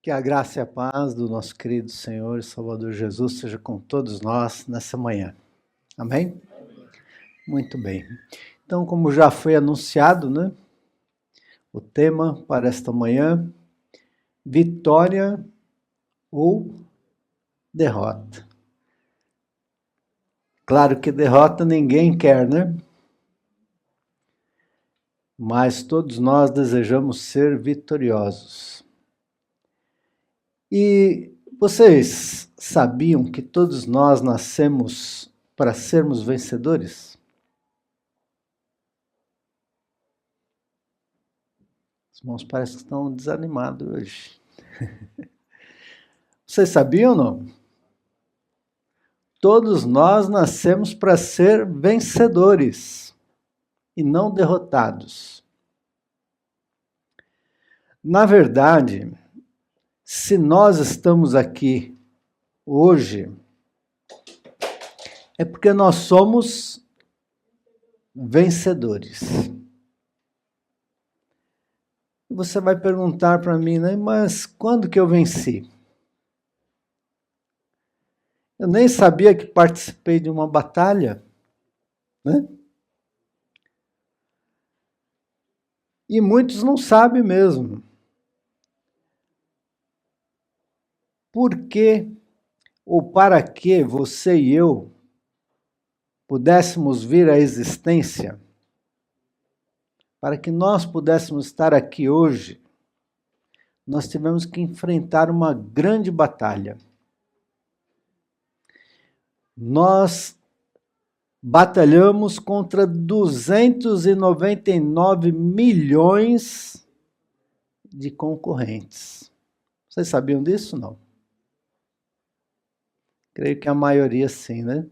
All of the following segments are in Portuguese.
Que a graça e a paz do nosso querido Senhor e Salvador Jesus seja com todos nós nessa manhã. Amém? Muito bem. Então, como já foi anunciado, né? O tema para esta manhã, vitória ou derrota. Claro que derrota ninguém quer, né? Mas todos nós desejamos ser vitoriosos. E vocês sabiam que todos nós nascemos para sermos vencedores? Os irmãos parecem que estão desanimados hoje. Vocês sabiam ou não? Todos nós nascemos para ser vencedores e não derrotados. Na verdade, se nós estamos aqui hoje, é porque nós somos vencedores. E você vai perguntar para mim, né? Mas quando que eu venci? Eu nem sabia que participei de uma batalha, né? E muitos não sabem mesmo. Por que ou para que você e eu pudéssemos vir à existência, para que nós pudéssemos estar aqui hoje, nós tivemos que enfrentar uma grande batalha. Nós batalhamos contra 299 milhões de concorrentes. Vocês sabiam disso, não? Creio que a maioria sim, né?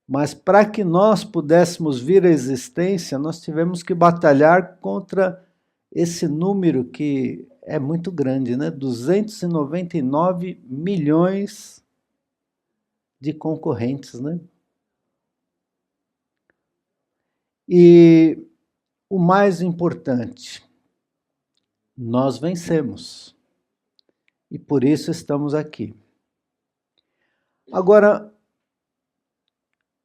Mas para que nós pudéssemos vir à existência, nós tivemos que batalhar contra esse número que é muito grande, né? 299 milhões de concorrentes, né? E o mais importante, nós vencemos. E por isso estamos aqui. Agora,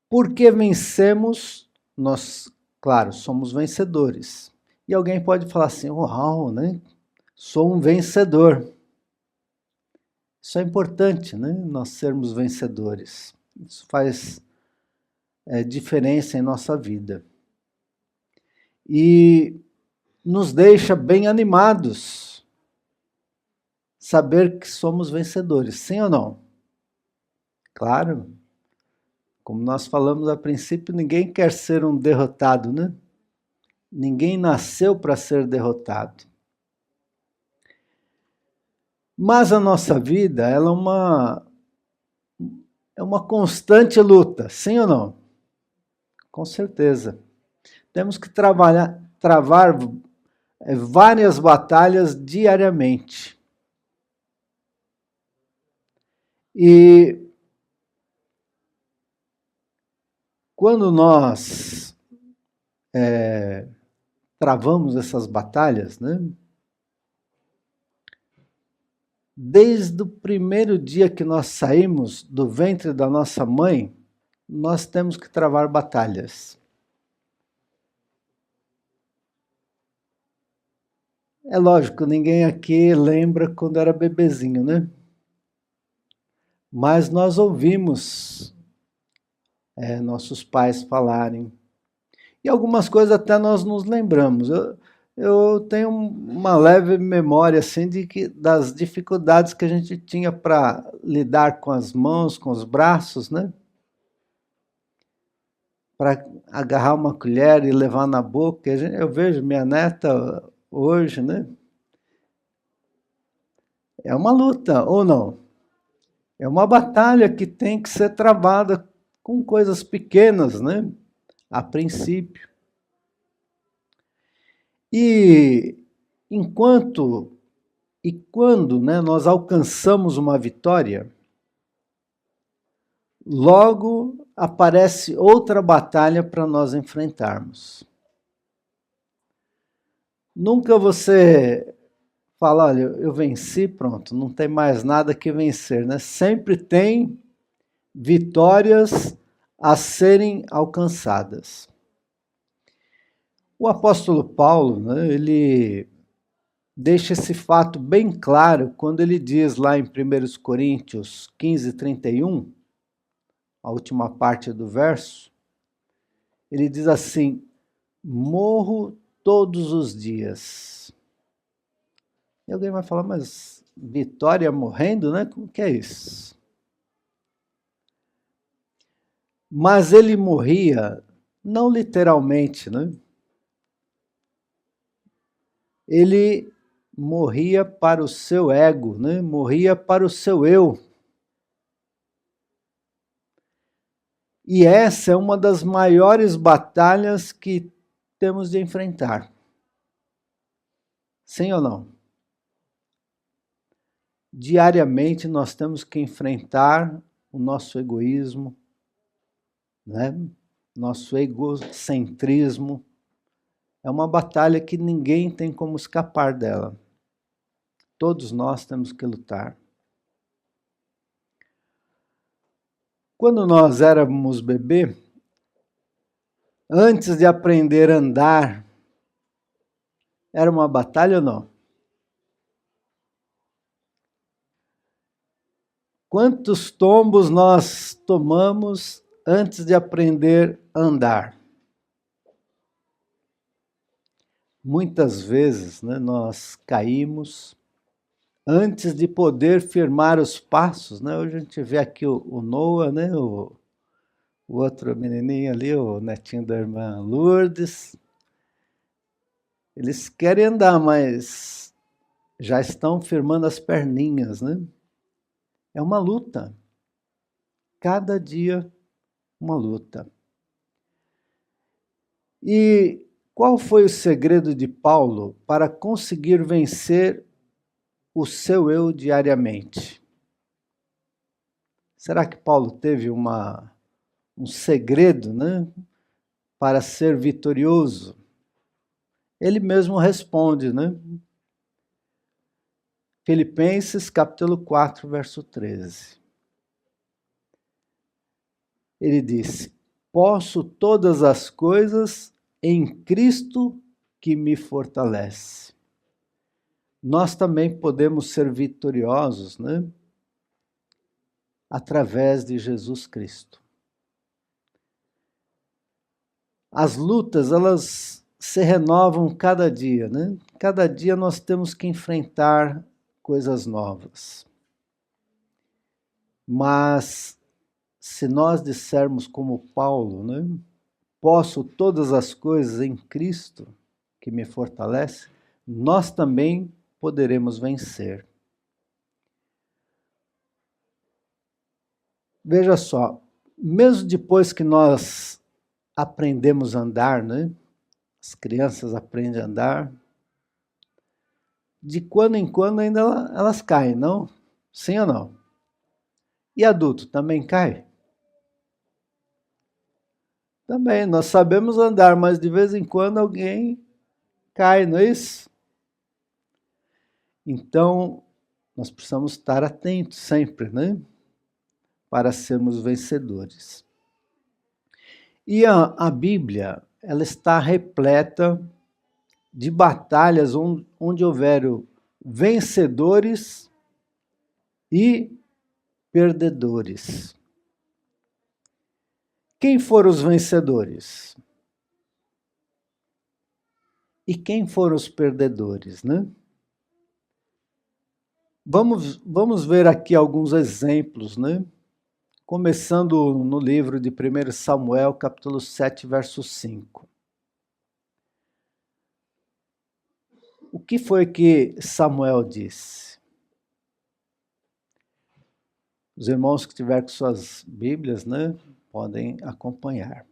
por que vencemos? Nós, claro, somos vencedores. E alguém pode falar assim, uau, né? Sou um vencedor. Isso é importante, né? Nós sermos vencedores. Isso faz diferença em nossa vida. E nos deixa bem animados saber que somos vencedores, sim ou não? Claro. Como nós falamos a princípio, ninguém quer ser um derrotado, né? Ninguém nasceu para ser derrotado. Mas a nossa vida, ela é uma constante luta, sim ou não? Com certeza. Temos que travar várias batalhas diariamente. E quando nós travamos essas batalhas, né? Desde o primeiro dia que nós saímos do ventre da nossa mãe, nós temos que travar batalhas. É lógico, ninguém aqui lembra quando era bebezinho, né? Mas nós ouvimos nossos pais falarem. E algumas coisas até nós nos lembramos. Eu tenho uma leve memória assim das dificuldades que a gente tinha para lidar com as mãos, com os braços, né? Para agarrar uma colher e levar na boca. Eu vejo minha neta hoje, né? É uma luta, ou não? É uma batalha que tem que ser travada com coisas pequenas, né? A princípio. E enquanto e quando, né, nós alcançamos uma vitória, logo aparece outra batalha para nós enfrentarmos. Nunca você fala, olha, eu venci, pronto, não tem mais nada que vencer, né? Sempre tem vitórias a serem alcançadas. O apóstolo Paulo, né, ele deixa esse fato bem claro quando ele diz lá em 1 Coríntios 15:31, a última parte do verso, ele diz assim: morro todos os dias. E alguém vai falar, mas vitória morrendo, né? Como que é isso? Mas ele morria, não literalmente, né? Ele morria para o seu ego, né? Morria para o seu eu. E essa é uma das maiores batalhas que temos de enfrentar. Sim ou não? Diariamente nós temos que enfrentar o nosso egoísmo, né? Nosso egocentrismo. É uma batalha que ninguém tem como escapar dela. Todos nós temos que lutar. Quando nós éramos bebê, antes de aprender a andar, era uma batalha ou não? Quantos tombos nós tomamos antes de aprender a andar? Muitas vezes, né, nós caímos antes de poder firmar os passos, né? Hoje a gente vê aqui o Noah, né? O outro menininho ali, o netinho da irmã Lourdes. Eles querem andar, mas já estão firmando as perninhas, né? É uma luta. Cada dia uma luta. E qual foi o segredo de Paulo para conseguir vencer o seu eu diariamente? Será que Paulo teve um segredo, né, para ser vitorioso? Ele mesmo responde, né? Filipenses capítulo 4, verso 13. Ele disse: posso todas as coisas em Cristo que me fortalece. Nós também podemos ser vitoriosos, né? Através de Jesus Cristo. As lutas, elas se renovam cada dia, né? Cada dia nós temos que enfrentar coisas novas. Mas se nós dissermos como Paulo, né? Posso todas as coisas em Cristo que me fortalece, nós também poderemos vencer. Veja só, mesmo depois que nós aprendemos a andar, né? As crianças aprendem a andar, de quando em quando ainda elas caem, não? Sim ou não? E adulto também cai? Também, nós sabemos andar, mas de vez em quando alguém cai, não é isso? Então, nós precisamos estar atentos sempre, né? Para sermos vencedores. E a Bíblia, ela está repleta de batalhas onde houveram vencedores e perdedores. Quem foram os vencedores? E quem foram os perdedores, né? Vamos ver aqui alguns exemplos, né? Começando no livro de 1 Samuel, capítulo 7, verso 5. O que foi que Samuel disse? Os irmãos que tiverem com suas Bíblias, né, podem acompanhar.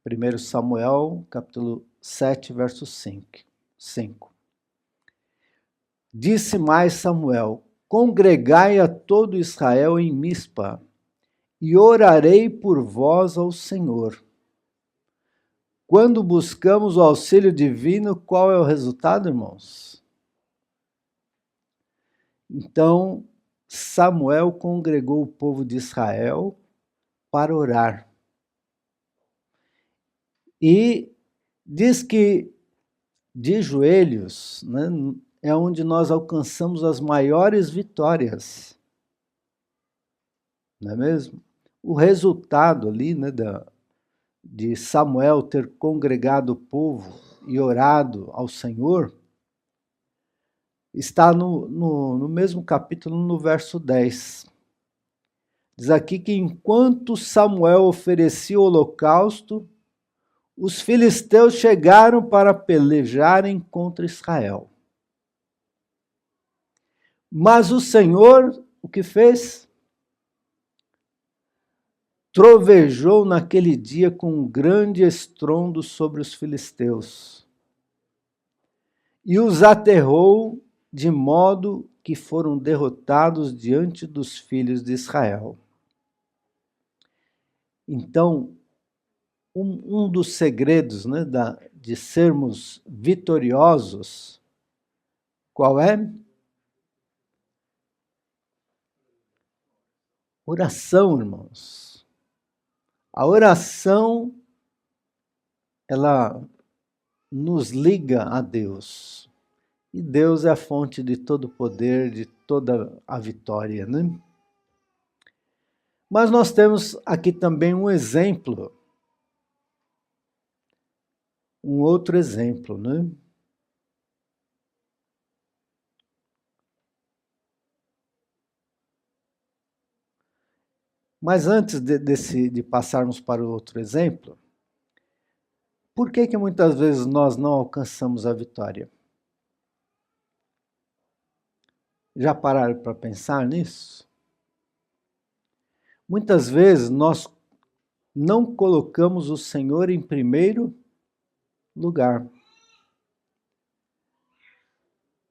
1 Samuel, capítulo 7, verso 5. Disse mais Samuel: congregai a todo Israel em Mispa, e orarei por vós ao Senhor. Quando buscamos o auxílio divino, qual é o resultado, irmãos? Então, Samuel congregou o povo de Israel para orar. E diz que de joelhos, né, é onde nós alcançamos as maiores vitórias. Não é mesmo? O resultado ali, né, de Samuel ter congregado o povo e orado ao Senhor, está no mesmo capítulo, no verso 10. Diz aqui que enquanto Samuel oferecia o holocausto, os filisteus chegaram para pelejarem contra Israel. Mas o Senhor, o que fez? Trovejou naquele dia com um grande estrondo sobre os filisteus e os aterrou de modo que foram derrotados diante dos filhos de Israel. Então, um dos segredos, né, de sermos vitoriosos, qual é? Oração, irmãos. A oração, ela nos liga a Deus. E Deus é a fonte de todo o poder, de toda a vitória, né? Mas nós temos aqui também um exemplo, um outro exemplo, né? Mas antes de passarmos para o outro exemplo, por que muitas vezes nós não alcançamos a vitória? Já pararam para pensar nisso? Muitas vezes nós não colocamos o Senhor em primeiro lugar.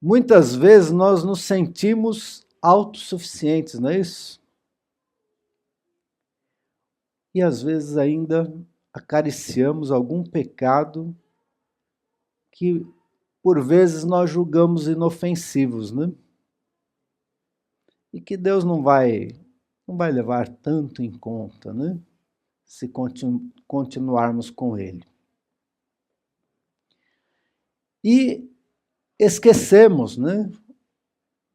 Muitas vezes nós nos sentimos autossuficientes, não é isso? E às vezes ainda acariciamos algum pecado que por vezes nós julgamos inofensivos, né? E que Deus não vai levar tanto em conta, né? Se continuarmos com Ele. E esquecemos, né,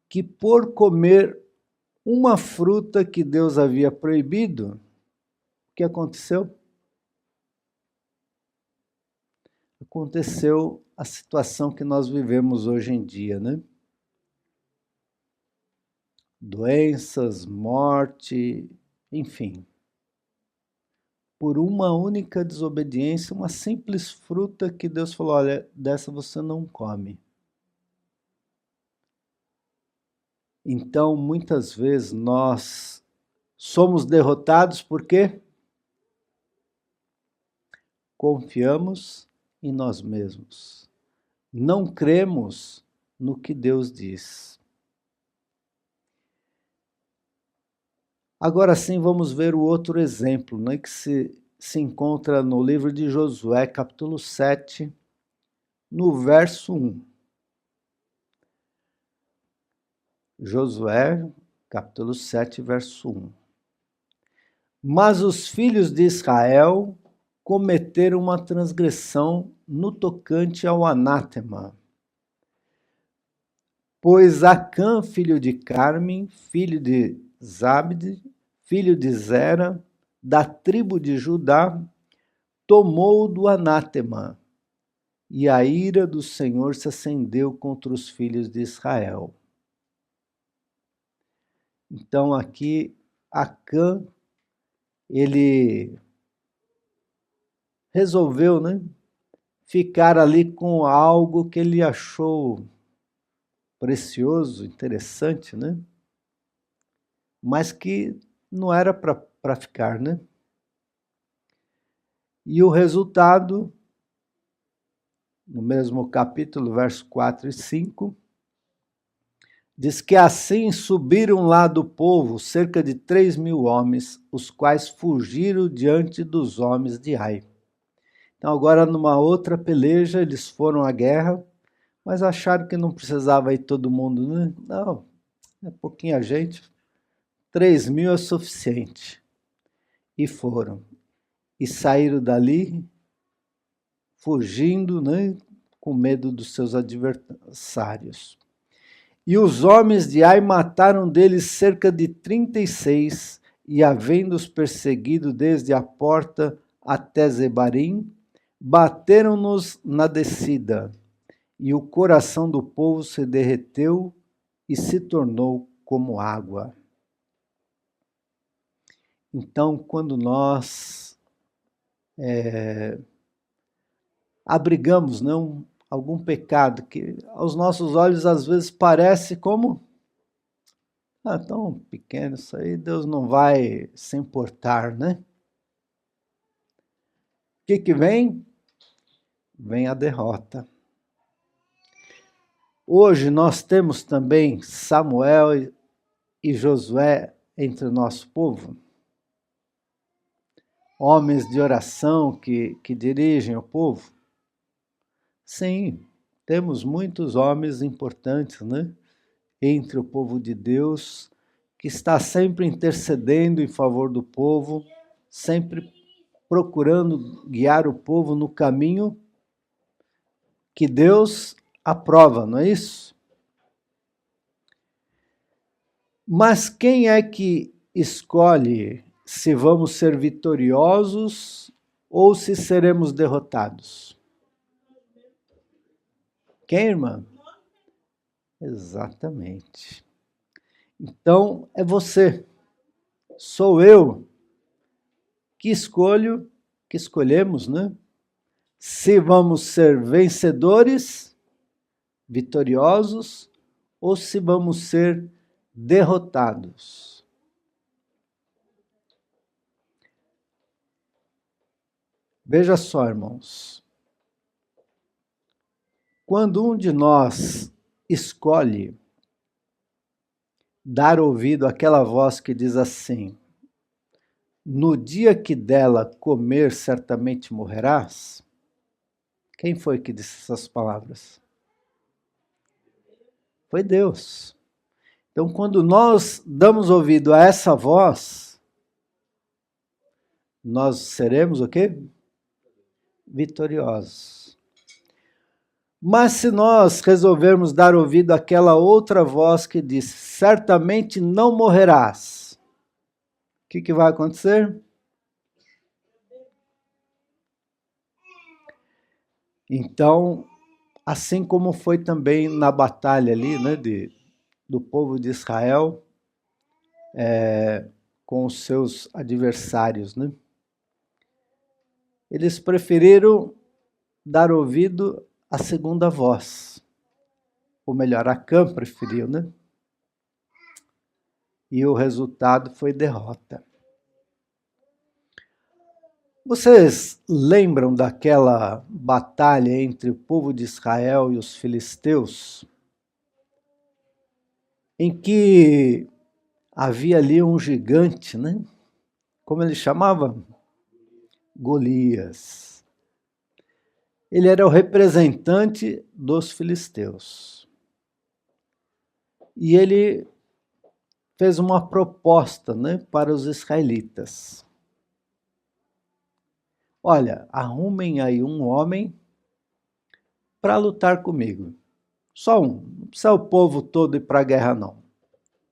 que por comer uma fruta que Deus havia proibido, o que aconteceu? Aconteceu a situação que nós vivemos hoje em dia, né? Doenças, morte, enfim. Por uma única desobediência, uma simples fruta que Deus falou, olha, dessa você não come. Então, muitas vezes nós somos derrotados porque confiamos em nós mesmos. Não cremos no que Deus diz. Agora sim, vamos ver o outro exemplo, né, que se encontra no livro de Josué, capítulo 7, no verso 1. Josué, capítulo 7, verso 1. Mas os filhos de Israel cometeram uma transgressão no tocante ao anátema. Pois Acã, filho de Carme, filho de Zabde, filho de Zera, da tribo de Judá, tomou do anátema, e a ira do Senhor se acendeu contra os filhos de Israel. Então aqui Acã, ele resolveu, né, ficar ali com algo que ele achou precioso, interessante, né? Mas que não era para ficar, né? E o resultado, no mesmo capítulo, verso 4 e 5, diz que assim subiram lá do povo cerca de 3.000 homens, os quais fugiram diante dos homens de Ai. Então agora numa outra peleja eles foram à guerra, mas acharam que não precisava ir todo mundo, né? Não, é pouquinha gente, 3.000 é suficiente. E foram. E saíram dali fugindo, né, com medo dos seus adversários. E os homens de Ai mataram deles cerca de 36, e havendo-os perseguido desde a porta até Zebarim, bateram-nos na descida, e o coração do povo se derreteu e se tornou como água. Então, quando nós abrigamos, não, algum pecado que aos nossos olhos às vezes parece como tão pequeno, isso aí Deus não vai se importar, né? O que vem? Vem a derrota. Hoje nós temos também Samuel e Josué entre o nosso povo, homens de oração que dirigem o povo. Sim, temos muitos homens importantes, né? Entre o povo de Deus, que está sempre intercedendo em favor do povo, sempre procurando guiar o povo no caminho que Deus aprova, não é isso? Mas quem é que escolhe se vamos ser vitoriosos ou se seremos derrotados? Quem, irmã? Exatamente. Então, é você, sou eu, que escolhemos, né? Se vamos ser vencedores, vitoriosos, ou se vamos ser derrotados. Veja só, irmãos. Quando um de nós escolhe dar ouvido àquela voz que diz assim: no dia que dela comer, certamente morrerás. Quem foi que disse essas palavras? Foi Deus. Então, quando nós damos ouvido a essa voz, nós seremos o quê? Vitoriosos. Mas se nós resolvermos dar ouvido àquela outra voz que diz: certamente não morrerás, o que vai acontecer? Então, assim como foi também na batalha ali, né, do povo de Israel com os seus adversários, né? Eles preferiram dar ouvido à segunda voz, ou melhor, Acã preferiu, né? E o resultado foi derrota. Vocês lembram daquela batalha entre o povo de Israel e os filisteus? Em que havia ali um gigante, né? Como ele chamava? Golias. Ele era o representante dos filisteus. E ele fez uma proposta, né, para os israelitas. Olha, arrumem aí um homem para lutar comigo. Só um. Não precisa o povo todo ir para a guerra, não.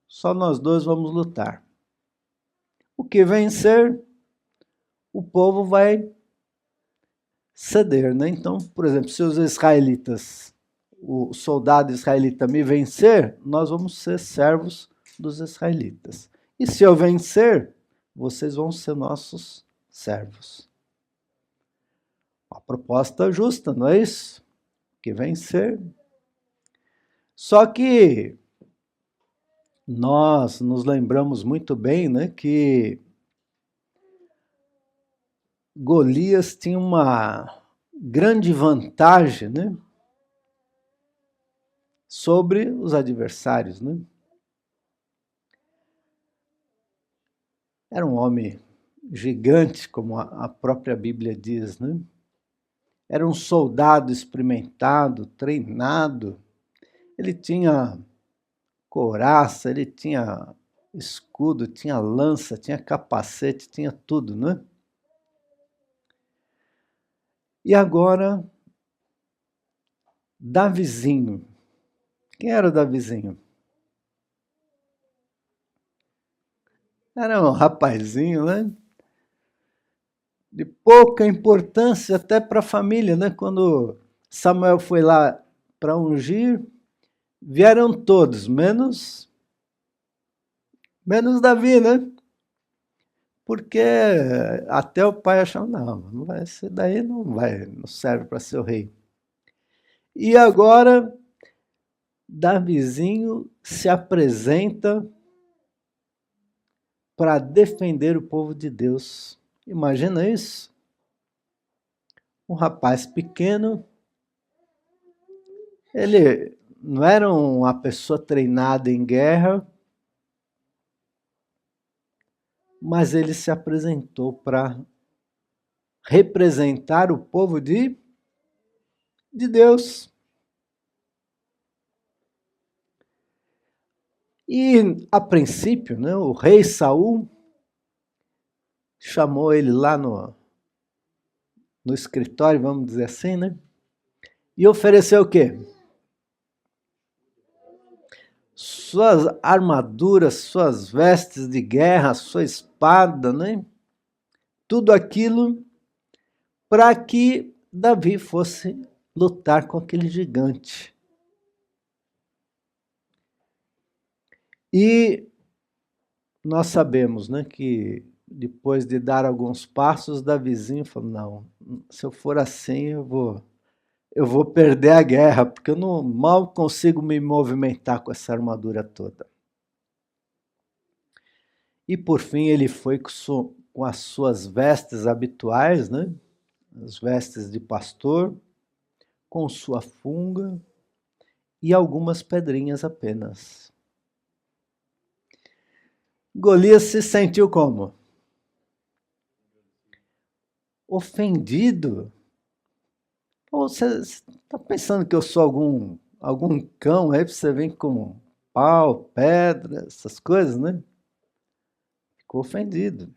Só nós dois vamos lutar. O que vencer, o povo vai ceder, né? Então, por exemplo, se os israelitas, o soldado israelita me vencer, nós vamos ser servos dos israelitas. E se eu vencer, vocês vão ser nossos servos. A proposta justa, não é isso? Que vencer. Só que nós nos lembramos muito bem, né, que Golias tinha uma grande vantagem, né, sobre os adversários, né? Era um homem gigante, como a própria Bíblia diz, né? Era um soldado experimentado, treinado. Ele tinha couraça, ele tinha escudo, tinha lança, tinha capacete, tinha tudo, né? E agora, Davizinho. Quem era o Davizinho? Era um rapazinho, né? De pouca importância até para a família, né? Quando Samuel foi lá para ungir, vieram todos, menos Davi, né? Porque até o pai achava, não vai ser daí, não serve para ser o rei. E agora Davizinho se apresenta para defender o povo de Deus. Imagina isso? Um rapaz pequeno, ele não era uma pessoa treinada em guerra, mas ele se apresentou para representar o povo de Deus. E, a princípio, né, o rei Saul chamou ele lá no escritório, vamos dizer assim, né? E ofereceu o quê? Suas armaduras, suas vestes de guerra, sua espada, né? Tudo aquilo para que Davi fosse lutar com aquele gigante. E nós sabemos, né, que depois de dar alguns passos, Davizinho falou, não, se eu for assim, eu vou perder a guerra, porque eu não, mal consigo me movimentar com essa armadura toda. E por fim ele foi com as suas vestes habituais, né, as vestes de pastor, com sua funga e algumas pedrinhas apenas. Golias se sentiu como? Ofendido. Ou você está pensando que eu sou algum cão aí, você vem com pau, pedra, essas coisas, né? Ficou ofendido.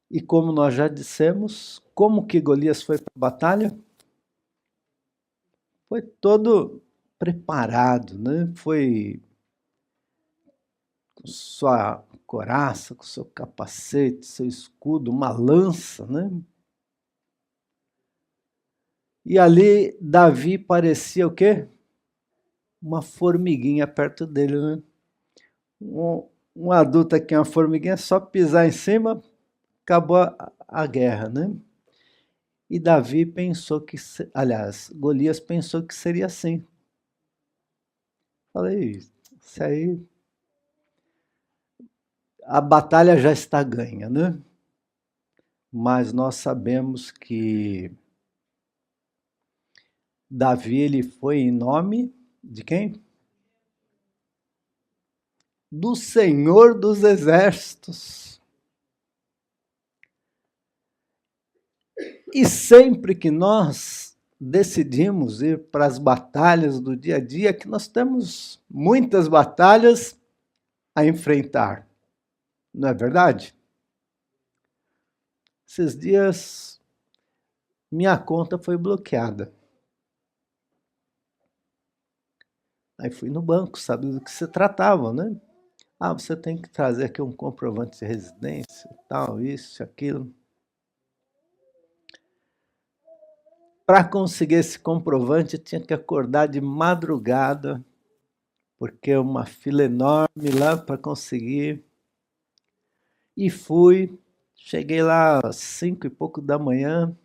E como nós já dissemos, como que Golias foi para a batalha? Foi todo preparado, né? Foi com sua couraça, com seu capacete, seu escudo, uma lança, né? E ali Davi parecia o quê? Uma formiguinha perto dele, né? Um adulto aqui, uma formiguinha, é só pisar em cima, acabou a guerra, né? E Davi pensou que, aliás, Golias pensou que seria assim. Falei, isso aí, a batalha já está ganha, né? Mas nós sabemos que Davi, ele foi em nome de quem? Do Senhor dos Exércitos. E sempre que nós decidimos ir para as batalhas do dia a dia, que nós temos muitas batalhas a enfrentar, não é verdade? Esses dias minha conta foi bloqueada. Aí fui no banco, sabe do que se tratava, né? Ah, você tem que trazer aqui um comprovante de residência, tal, isso, aquilo. Para conseguir esse comprovante, tinha que acordar de madrugada, porque é uma fila enorme lá para conseguir. E fui, cheguei lá às 5 e pouco da manhã,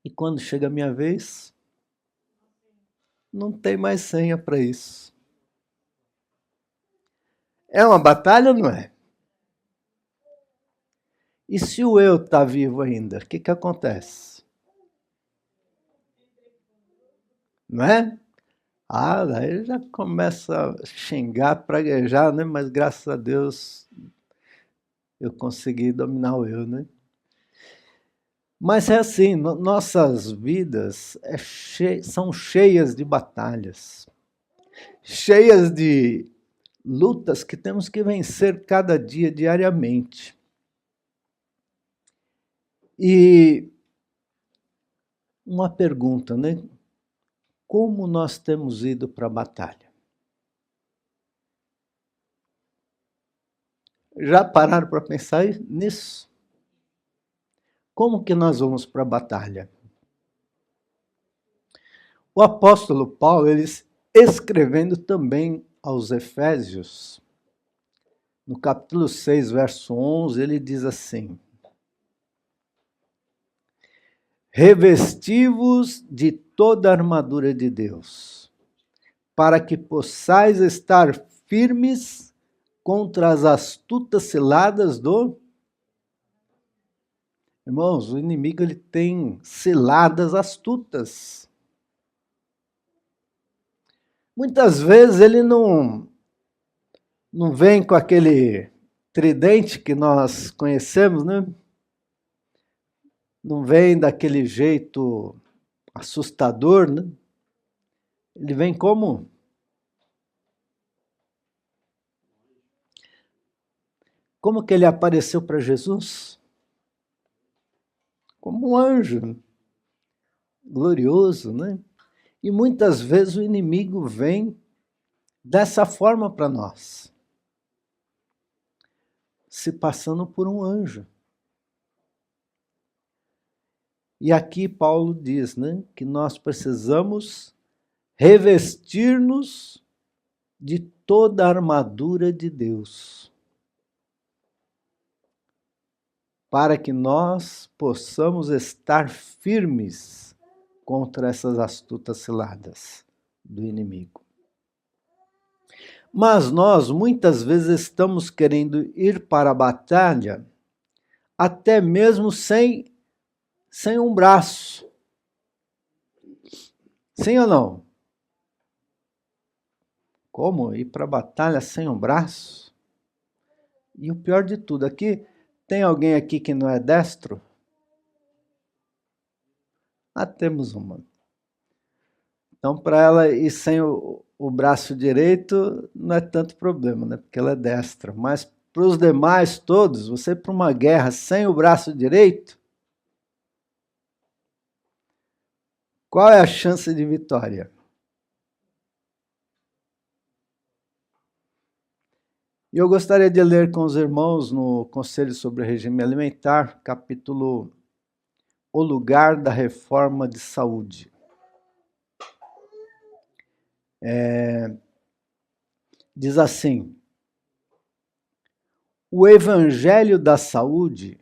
e quando chega a minha vez, não tem mais senha para isso. É uma batalha ou não é? E se o eu está vivo ainda, o que acontece? Não é? Ah, daí já começa a xingar, praguejar, né? Mas graças a Deus eu consegui dominar o eu, né? Mas é assim, nossas vidas são cheias de batalhas, cheias de lutas que temos que vencer cada dia, diariamente. E uma pergunta, né? Como nós temos ido para a batalha? Já pararam para pensar nisso? Como que nós vamos para a batalha? O apóstolo Paulo, ele escrevendo também aos Efésios, no capítulo 6, verso 11, ele diz assim: revesti-vos de toda a armadura de Deus, para que possais estar firmes contra as astutas ciladas do... Irmãos, o inimigo ele tem ciladas astutas. Muitas vezes ele não vem com aquele tridente que nós conhecemos, né? Não vem daquele jeito assustador, né? Ele vem como? Como que ele apareceu para Jesus? Como um anjo glorioso, né? E muitas vezes o inimigo vem dessa forma para nós, se passando por um anjo. E aqui Paulo diz, né, que nós precisamos revestir-nos de toda a armadura de Deus, para que nós possamos estar firmes contra essas astutas ciladas do inimigo. Mas nós muitas vezes estamos querendo ir para a batalha até mesmo sem um braço. Sim ou não? Como ir para a batalha sem um braço? E o pior de tudo, aqui tem alguém aqui que não é destro? Ah, temos uma. Então, para ela ir sem o braço direito, não é tanto problema, né? Porque ela é destra. Mas para os demais todos, você para uma guerra sem o braço direito, qual é a chance de vitória? E eu gostaria de ler com os irmãos no Conselho sobre o Regime Alimentar, capítulo O Lugar da Reforma de Saúde. Diz assim: o Evangelho da Saúde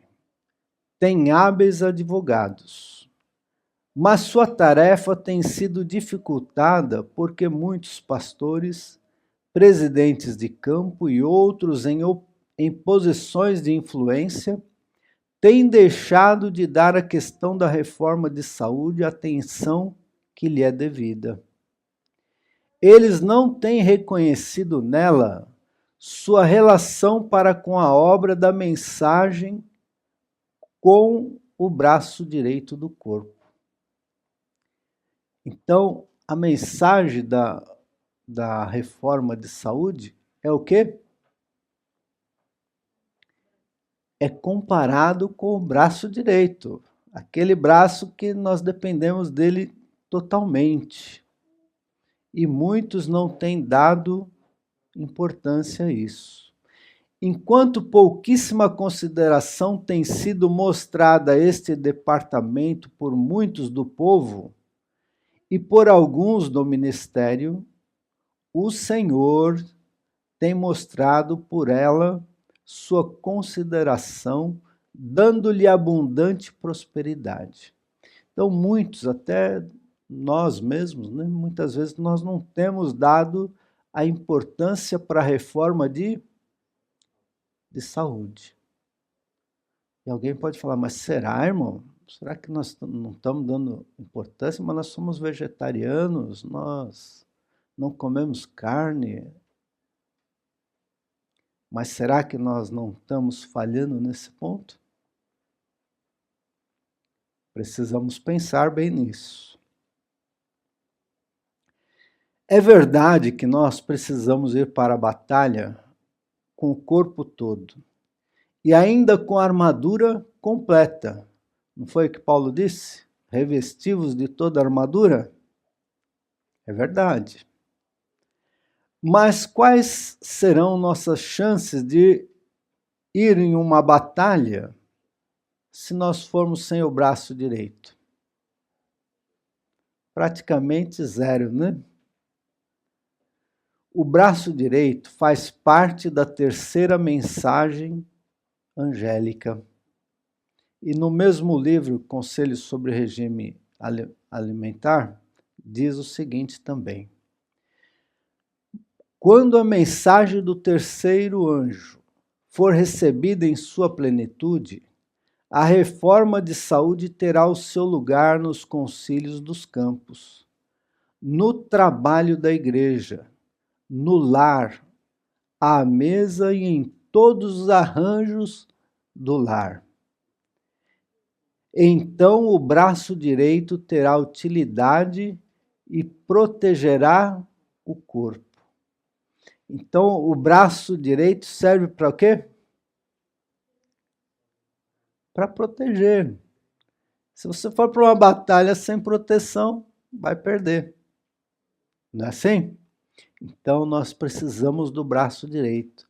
tem hábeis advogados, mas sua tarefa tem sido dificultada porque muitos pastores, presidentes de campo e outros em posições de influência têm deixado de dar à questão da reforma de saúde a atenção que lhe é devida. Eles não têm reconhecido nela sua relação para com a obra da mensagem com o braço direito do corpo. Então, a mensagem da reforma de saúde é o quê? É comparado com o braço direito, aquele braço que nós dependemos dele totalmente. E muitos não têm dado importância a isso. Enquanto pouquíssima consideração tem sido mostrada a este departamento por muitos do povo e por alguns do ministério, o Senhor tem mostrado por ela sua consideração, dando-lhe abundante prosperidade. Então, muitos, até nós mesmos, né, muitas vezes nós não temos dado a importância para a reforma de saúde. E alguém pode falar, mas será, irmão? Será que nós não estamos dando importância? Mas nós somos vegetarianos, nós não comemos carne. Mas será que nós não estamos falhando nesse ponto? Precisamos pensar bem nisso. É verdade que nós precisamos ir para a batalha com o corpo todo e ainda com a armadura completa. Não foi o que Paulo disse? Revestivos de toda a armadura? É verdade. Mas quais serão nossas chances de ir em uma batalha se nós formos sem o braço direito? Praticamente zero, né? O braço direito faz parte da terceira mensagem angélica. E no mesmo livro, Conselhos sobre Regime Alimentar, diz o seguinte também: quando a mensagem do terceiro anjo for recebida em sua plenitude, a reforma de saúde terá o seu lugar nos concílios dos campos, no trabalho da igreja, no lar, à mesa e em todos os arranjos do lar. Então o braço direito terá utilidade e protegerá o corpo. Então o braço direito serve para o quê? Para proteger. Se você for para uma batalha sem proteção, vai perder. Não é assim? Então nós precisamos do braço direito.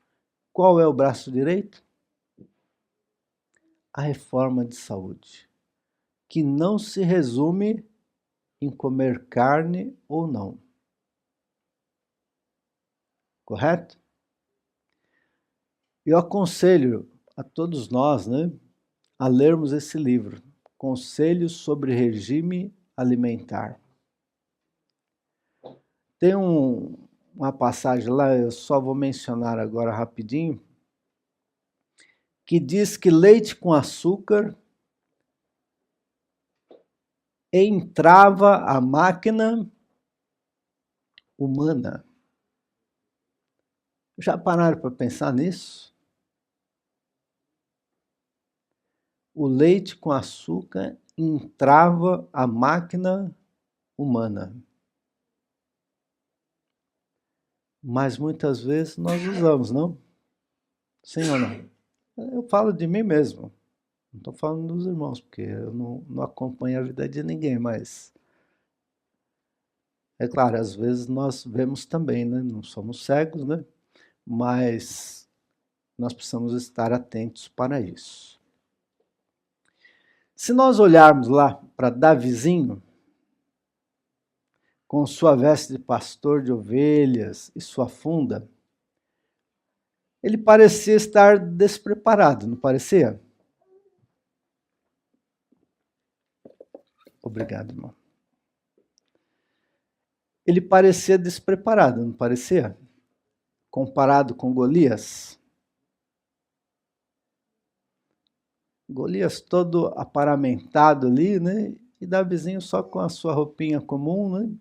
Qual é o braço direito? A reforma de saúde, que não se resume em comer carne ou não. Correto? Eu aconselho a todos nós, né, a lermos esse livro, Conselhos sobre Regime Alimentar. Tem uma passagem lá, eu só vou mencionar agora rapidinho, que diz que leite com açúcar entrava a máquina humana. Já pararam para pensar nisso? O leite com açúcar entrava a máquina humana. Mas muitas vezes nós usamos, não? Sim ou não? Eu falo de mim mesmo. Não estou falando dos irmãos, porque eu não acompanho a vida de ninguém, mas é claro, às vezes nós vemos também, né? Não somos cegos, né? Mas nós precisamos estar atentos para isso. Se nós olharmos lá para Davizinho, com sua veste de pastor de ovelhas e sua funda, ele parecia estar despreparado, não parecia? Obrigado, irmão. Ele parecia despreparado, não parecia? Comparado com Golias. Golias todo aparamentado ali, né? E Davizinho só com a sua roupinha comum, né?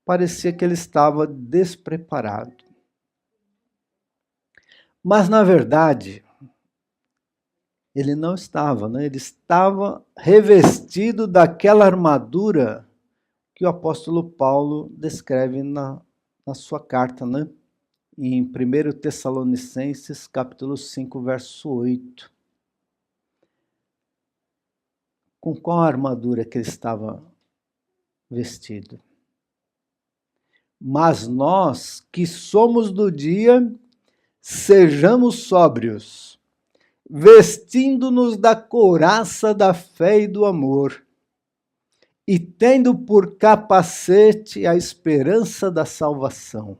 Parecia que ele estava despreparado. Mas, na verdade, ele não estava, né? Ele estava revestido daquela armadura que o apóstolo Paulo descreve na sua carta, né? Em 1 Tessalonicenses, capítulo 5, verso 8. Com qual armadura que ele estava vestido? Mas nós, que somos do dia, sejamos sóbrios, vestindo-nos da couraça da fé e do amor, e tendo por capacete a esperança da salvação,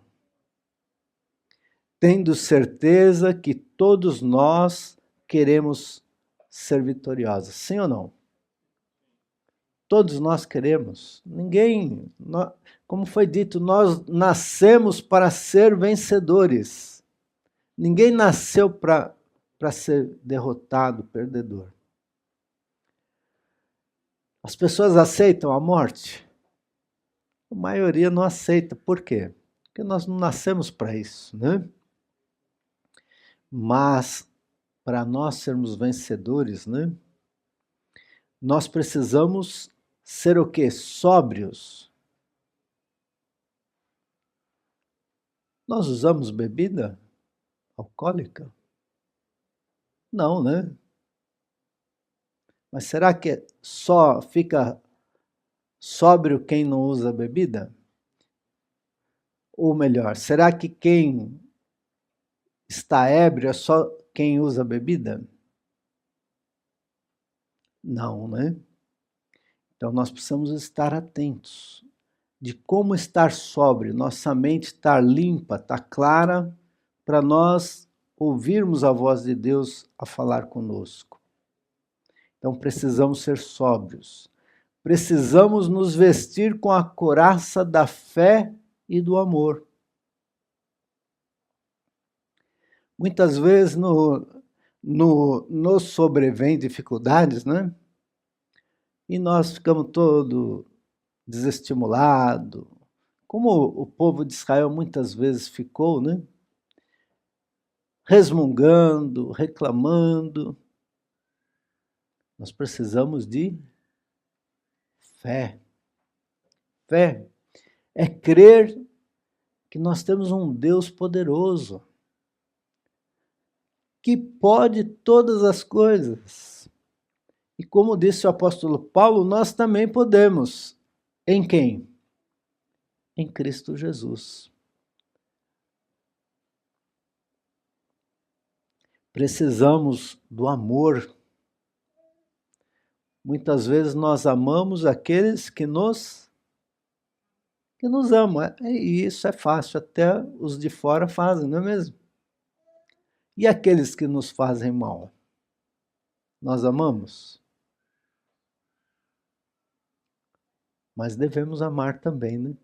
tendo certeza que todos nós queremos ser vitoriosos. Sim ou não? Todos nós queremos. Ninguém, como foi dito, nós nascemos para ser vencedores. Ninguém nasceu para ser derrotado, perdedor. As pessoas aceitam a morte? A maioria não aceita. Por quê? Porque nós não nascemos para isso, né? Mas, para nós sermos vencedores, né? nós precisamos ser o quê? Sóbrios. Nós usamos bebida alcoólica? Não, né? Mas será que só fica sóbrio quem não usa bebida? Ou melhor, será que quem está ébrio é só quem usa bebida? Não, né? Então nós precisamos estar atentos de como estar sóbrio, nossa mente estar limpa, estar clara, para nós ouvirmos a voz de Deus a falar conosco. Então precisamos ser sóbrios. Precisamos nos vestir com a couraça da fé e do amor. Muitas vezes nos sobrevém dificuldades, né? E nós ficamos todo desestimulado, como o povo de Israel muitas vezes ficou, né? Resmungando, reclamando. Nós precisamos de fé. Fé é crer que nós temos um Deus poderoso, que pode todas as coisas. E como disse o apóstolo Paulo, nós também podemos. Em quem? Em Cristo Jesus. Precisamos do amor. Muitas vezes nós amamos aqueles que nos amam. E isso é fácil, até os de fora fazem, não é mesmo? E aqueles que nos fazem mal? Nós amamos? Mas devemos amar também, né?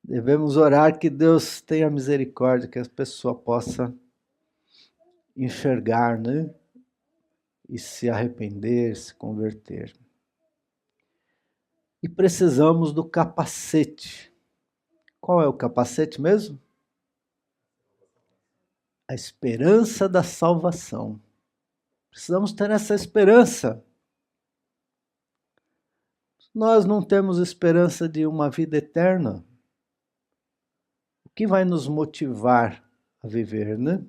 Devemos orar que Deus tenha misericórdia, que a pessoa possa enxergar, né? E se arrepender, se converter. E precisamos do capacete. Qual é o capacete mesmo? A esperança da salvação. Precisamos ter essa esperança. Nós não temos esperança de uma vida eterna. O que vai nos motivar a viver, né?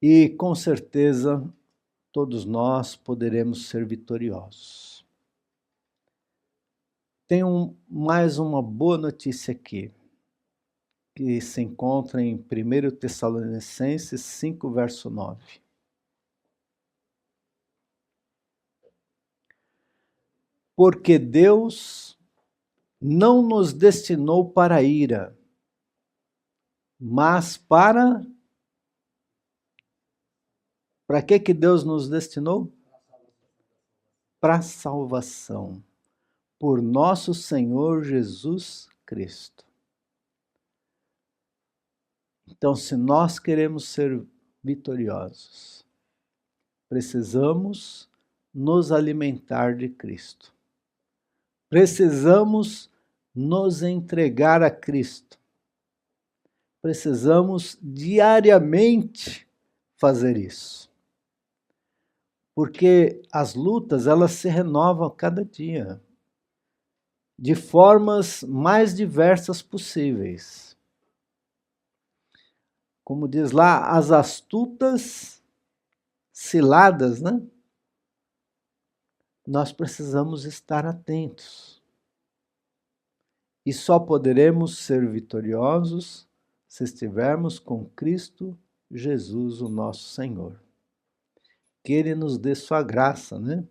E com certeza todos nós poderemos ser vitoriosos. Tenho mais uma boa notícia aqui, que se encontra em 1 Tessalonicenses 5, verso 9. Porque Deus não nos destinou para a ira, mas para que Deus nos destinou? Para a salvação, por nosso Senhor Jesus Cristo. Então, se nós queremos ser vitoriosos, precisamos nos alimentar de Cristo. Precisamos nos entregar a Cristo. Precisamos diariamente fazer isso. Porque as lutas, elas se renovam a cada dia, de formas mais diversas possíveis. Como diz lá, as astutas ciladas, né? Nós precisamos estar atentos. E só poderemos ser vitoriosos se estivermos com Cristo Jesus, o nosso Senhor. Que Ele nos dê sua graça, né?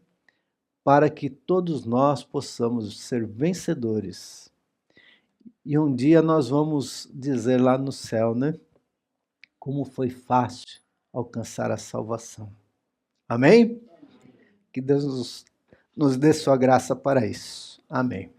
Para que todos nós possamos ser vencedores. E um dia nós vamos dizer lá no céu, né? Como foi fácil alcançar a salvação. Amém? Que Deus nos dê sua graça para isso. Amém.